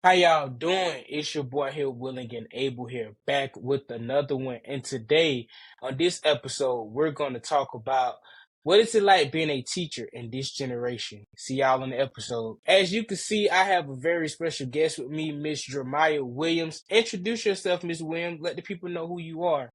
How y'all doing? It's your boy here, Willing and Able here, back with another one. And today, on this episode, we're going to talk about what is it like being a teacher in this generation. See y'all in the episode. As you can see, I have a very special guest with me, Miss Jeremiah Williams. Introduce yourself, Miss Williams. Let the people know who you are.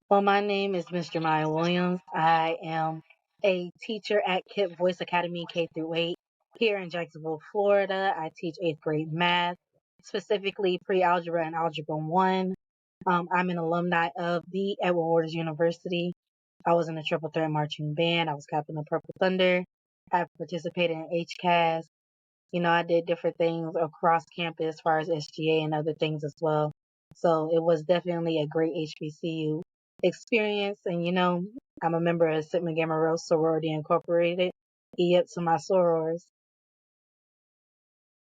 Well, my name is Mr. Maya Williams. I am a teacher at KIP Voice Academy K through 8 here in Jacksonville, Florida. I teach eighth grade math, specifically pre-algebra and algebra 1. I'm an alumni of the Edward Waters University. I was in the Triple Threat Marching Band. I was captain of Purple Thunder. I participated in HCAS. I did different things across campus as far as SGA and other things as well. So it was definitely a great HBCU experience. And, I'm a member of Sigma Gamma Rho Sorority Incorporated. Up to my sorors.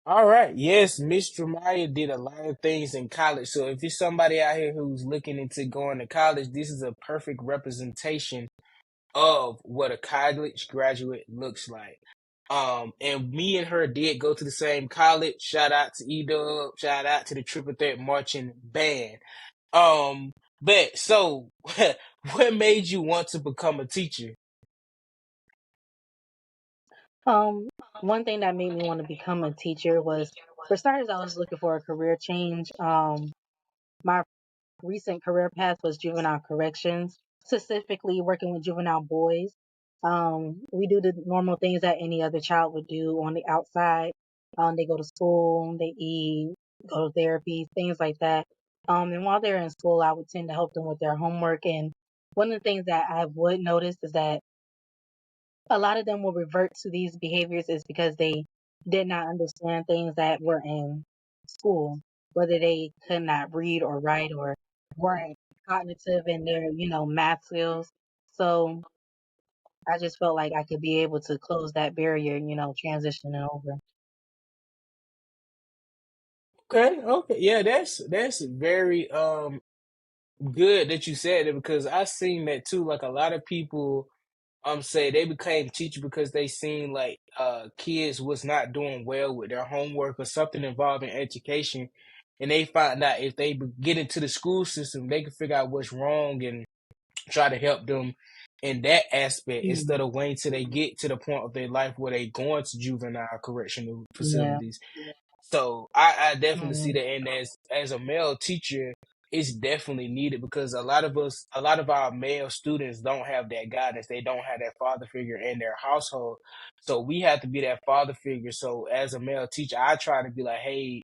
All right. Yes, Miss Jeremiah did a lot of things in college. So if you're somebody out here who's looking into going to college, this is a perfect representation of what a college graduate looks like. And me and her did go to the same college. Shout out to Edub. Shout out to the Triple Threat Marching Band. Um, but so, what made you want to become a teacher? One thing that made me want to become a teacher was, for starters, I was looking for a career change. My recent career path was juvenile corrections, specifically working with juvenile boys. We do the normal things that any other child would do on the outside. They go to school, they eat, go to therapy, things like that. And while they're in school, I would tend to help them with their homework. And one of the things that I would notice is that a lot of them will revert to these behaviors is because they did not understand things that were in school, whether they could not read or write or weren't cognitive in their, math skills. So I just felt like I could be able to close that barrier, transitioning over. Okay, okay, yeah, that's very good that you said it because I seen that too. Like a lot of people say they became teacher because they seen like kids was not doing well with their homework or something involving education, and they find out if they get into the school system, they can figure out what's wrong and try to help them in that aspect instead Mm, of waiting till they get to the point of their life where they going to juvenile correctional yeah. facilities. So I definitely see Mm, that, and as a male teacher, it's definitely needed because a lot of us, a lot of our male students don't have that guidance. They don't have that father figure in their household. So we have to be that father figure. So as a male teacher, I try to be like, hey,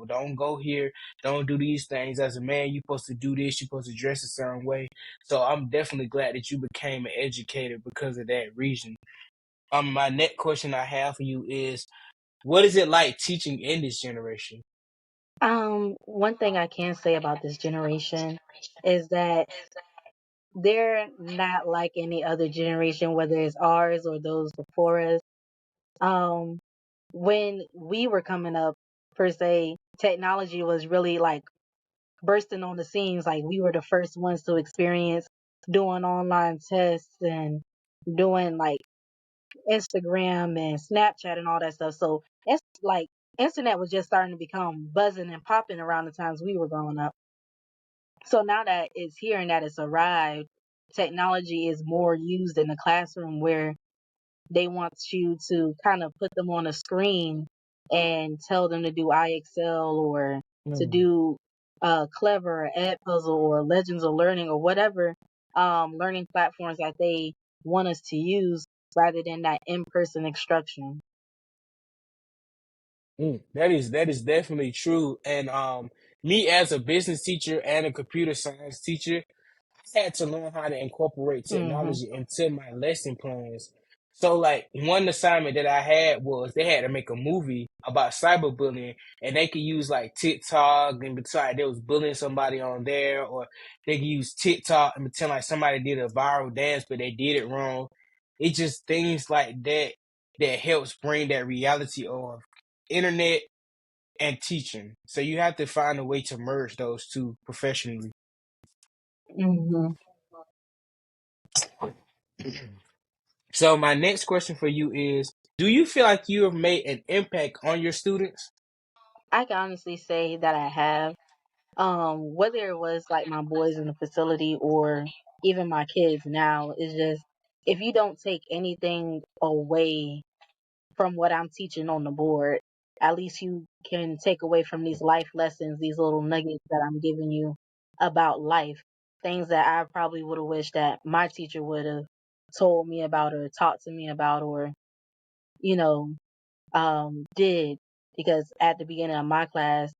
don't go here, don't do these things. As a man, you're supposed to do this, you're supposed to dress a certain way. So I'm definitely glad that you became an educator because of that reason. My next question I have for you is, what is it like teaching in this generation? One thing I can say about this generation is that they're not like any other generation, whether it's ours or those before us. Um, when we were coming up, per se, technology was really like bursting on the scenes. Like we were the first ones to experience doing online tests and doing like Instagram and Snapchat and all that stuff. So it's like internet was just starting to become buzzing and popping around the times we were growing up. So now that it's here and that it's arrived, technology is more used in the classroom where they want you to kind of put them on a screen and tell them to do IXL or to Mm. do Clever or Edpuzzle or Legends of Learning or whatever learning platforms that they want us to use rather than that in-person instruction. That is definitely true. And me as a business teacher and a computer science teacher, I had to learn how to incorporate Hmm. technology into my lesson plans. So like one assignment that I had was they had to make a movie about cyberbullying and they could use like TikTok and decide they was bullying somebody on there, or they could use TikTok and pretend like somebody did a viral dance but they did it wrong. It's just things like that that helps bring that reality of internet and teaching. So you have to find a way to merge those two professionally. Hmm. So my next question for you is, Do you feel like you have made an impact on your students? I can honestly say that I have. Whether it was like my boys in the facility or even my kids now, is just if you don't take anything away from what I'm teaching on the board, at least you can take away from these life lessons, these little nuggets that I'm giving you about life, things that I probably would have wished that my teacher would have told me about or taught to me about or, you know, did. Because at the beginning of my class,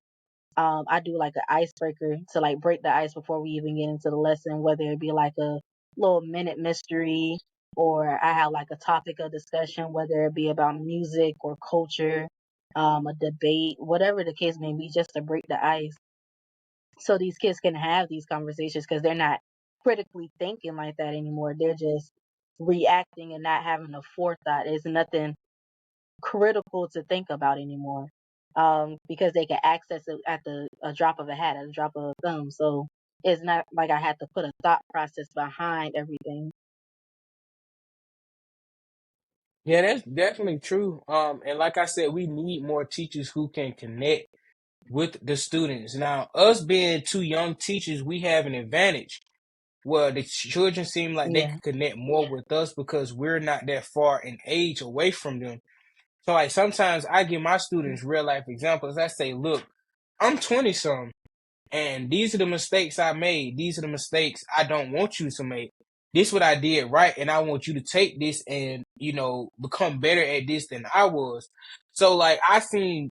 I do like an icebreaker to like break the ice before we even get into the lesson, whether it be like a little minute mystery or I have like a topic of discussion, whether it be about music or culture, a debate, whatever the case may be, just to break the ice so these kids can have these conversations because they're not critically thinking like that anymore. They're just reacting and not having a forethought. There's nothing critical to think about anymore because they can access it at the a drop of a hat, at a drop of a thumb. So it's not like I had to put a thought process behind everything. Yeah, that's definitely true. And like I said, we need more teachers who can connect with the students. Now, us being two young teachers, we have an advantage where the children seem like they Yeah. could connect more with us because we're not that far in age away from them. So like sometimes I give my students real life examples. I say, look, I'm 20 some and these are the mistakes I made. These are the mistakes I don't want you to make. This what I did right, and I want you to take this and become better at this than I was. So like I seen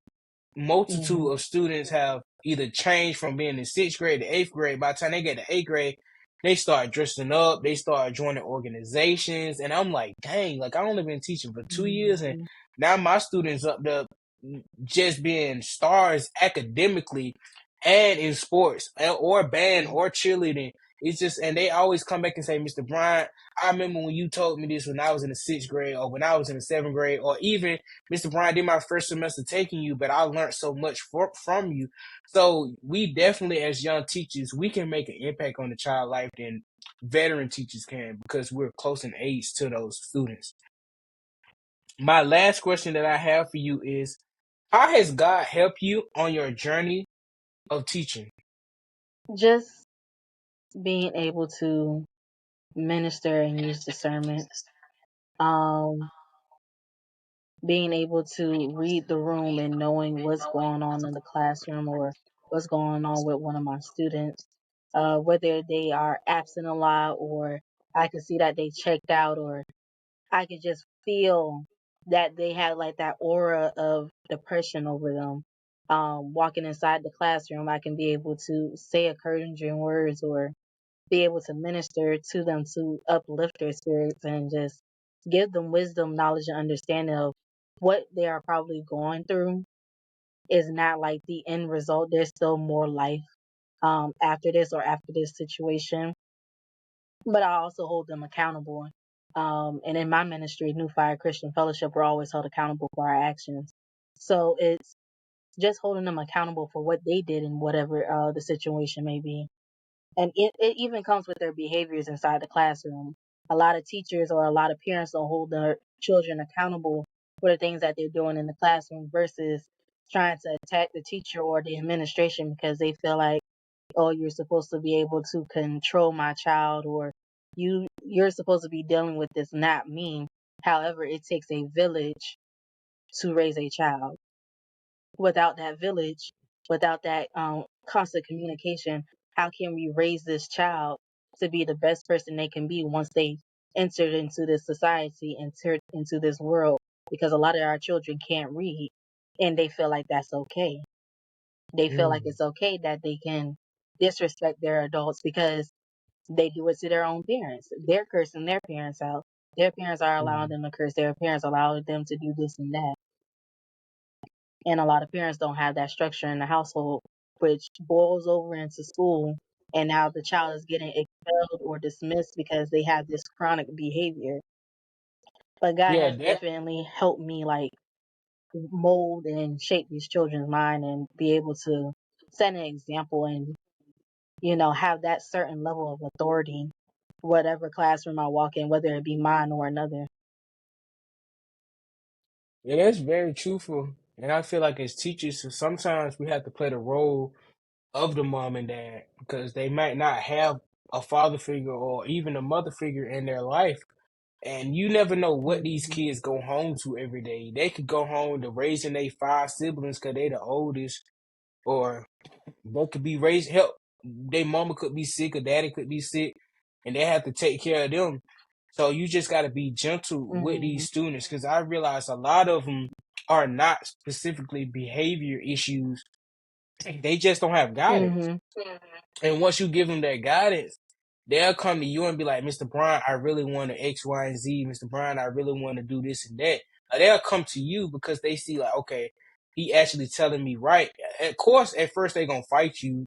multitude Hmm. of students have either changed from being in sixth grade to eighth grade. By the time they get to eighth grade, they start dressing up, they start joining organizations, and I'm like, dang, like I only been teaching for 2 years, and Hmm. now my students up there just being stars academically and in sports or band or cheerleading. It's just, and they always come back and say, Mr. Bryant, I remember when you told me this when I was in the sixth grade or when I was in the seventh grade, or even Mr. Bryant did my first semester taking you, but I learned so much from you. So we definitely, as young teachers, we can make an impact on the child life than veteran teachers can because we're close in age to those students. My last question that I have for you is, how has God helped you on your journey of teaching? Just being able to minister and use discernment. Um, Being able to read the room and knowing what's going on in the classroom or what's going on with one of my students, whether they are absent a lot or I can see that they checked out or I could just feel that they had like that aura of depression over them. Walking inside the classroom, I can be able to say encouraging words or be able to minister to them to uplift their spirits and just give them wisdom, knowledge, and understanding of what they are probably going through is not like the end result. There's still more life after this or after this situation. But I also hold them accountable. And in my ministry, New Fire Christian Fellowship, we're always held accountable for our actions. So it's just holding them accountable for what they did in whatever the situation may be. And it even comes with their behaviors inside the classroom. A lot of teachers or a lot of parents don't hold their children accountable for the things that they're doing in the classroom versus trying to attack the teacher or the administration because they feel like, oh, you're supposed to be able to control my child or you're supposed to be dealing with this, not me. However, it takes a village to raise a child. Without that village, without that constant communication, how can we raise this child to be the best person they can be once they entered into this society, entered into this world? Because a lot of our children can't read and they feel like that's okay. They feel like Mm, it's okay that they can disrespect their adults because they do it to their own parents. They're cursing their parents out. Their parents are allowing mm. them to curse their parents, allowing them to do this and that. And a lot of parents don't have that structure in the household, which boils over into school. And now the child is getting expelled or dismissed because they have this chronic behavior. But God Yeah, has that definitely helped me like mold and shape these children's mind and be able to set an example and, have that certain level of authority, whatever classroom I walk in, whether it be mine or another. Yeah, that's very truthful. And I feel like as teachers, sometimes we have to play the role of the mom and dad because they might not have a father figure or even a mother figure in their life. And you never know what these Mhm. kids go home to every day. They could go home to raising their five siblings because they the oldest, or they could be raised help. Their mama could be sick or daddy could be sick, and they have to take care of them. So you just got to be gentle with these Mhm. students because I realize a lot of them are not specifically behavior issues. They just don't have guidance. Mhm. And once you give them that guidance, they'll come to you and be like, Mr. Brian, I really want to X, Y, and Z. Mr. Brian, I really want to do this and that. They'll come to you because they see like, okay, he actually telling me right. Of course, at first they're gonna fight you,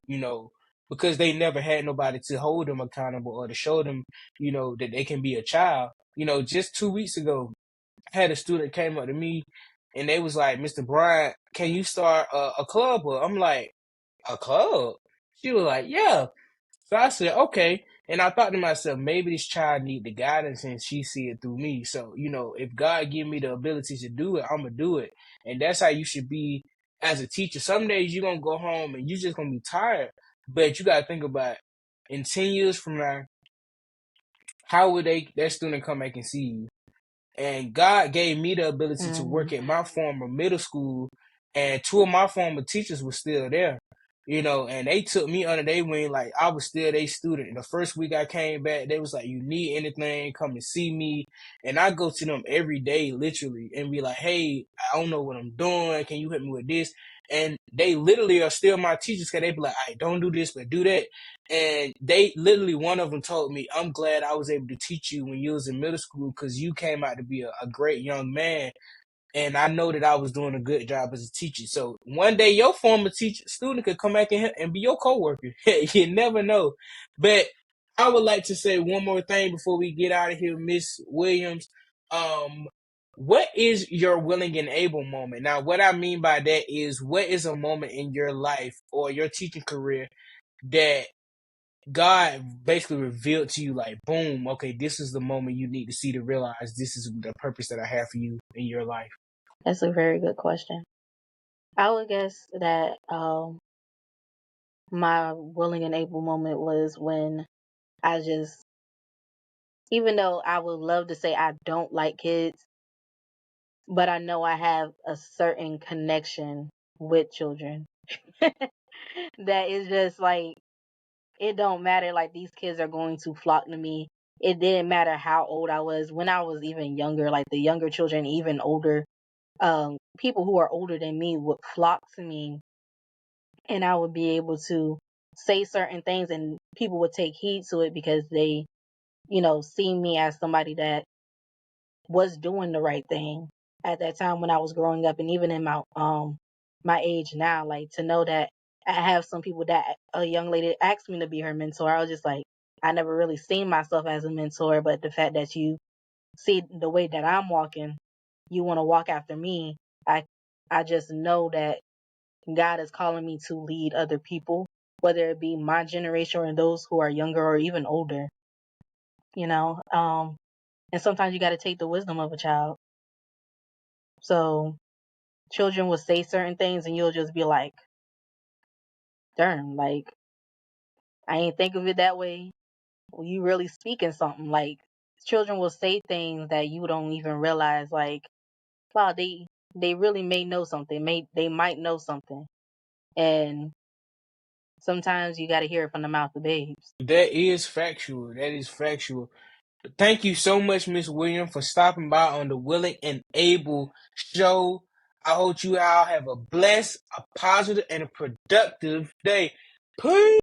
because they never had nobody to hold them accountable or to show them, that they can be a child. Just 2 weeks ago, I had a student came up to me and they was like, Mr. Brian, can you start a club? I'm like, a club? She was like, yeah. So I said, okay. And I thought to myself, maybe this child need the guidance and she see it through me. So, if God give me the ability to do it, I'm going to do it. And that's how you should be as a teacher. Some days you're going to go home and you're just going to be tired. But you got to think about in 10 years from now, how would that student come back and see you? And God gave me the ability to work Mhm. at my former middle school, and two of my former teachers were still there. And they took me under their wing like I was still their student. And the first week I came back, they was like, "You need anything, come and see me." And I go to them every day, literally, and be like, "Hey, I don't know what I'm doing. Can you help me with this?" And they literally are still my teachers because they be like, "I don't do this, but do that." And they literally, one of them told me, I'm glad I was able to teach you when you was in middle school because you came out to be a great young man. And I know that I was doing a good job as a teacher. So one day your former teacher student could come back and be your coworker. You never know. But I would like to say one more thing before we get out of here, Miss Williams. Um, what is your willing and able moment? Now, what I mean by that is what is a moment in your life or your teaching career that God basically revealed to you, like, boom, okay, this is the moment you need to see to realize this is the purpose that I have for you in your life. That's a very good question. I would guess that my willing and able moment was when I just, even though I would love to say I don't like kids, but I know I have a certain connection with children that is just like, it don't matter. Like, these kids are going to flock to me. It didn't matter how old I was. When I was even younger, like the younger children, even older, people who are older than me would flock to me, and I would be able to say certain things, and people would take heed to it because they, see me as somebody that was doing the right thing at that time when I was growing up, and even in my age now, like, to know that I have some people that a young lady asked me to be her mentor. I was just like, I never really seen myself as a mentor, but the fact that you see the way that I'm walking, you want to walk after me. I I just know that God is calling me to lead other people, whether it be my generation or those who are younger or even older, you know. And sometimes you got to take the wisdom of a child. So children will say certain things and you'll just be like, darn, like, I ain't think of it that way. Well, you really speaking something. Like, children will say things that you don't even realize, like, wow, they really may know something. They might know something. And sometimes you got to hear it from the mouth of babes. That is factual. That is factual. Thank you so much, Miss Williams, for stopping by on the Willing and Able show. I hope you all have a blessed, a positive, and a productive day. Peace.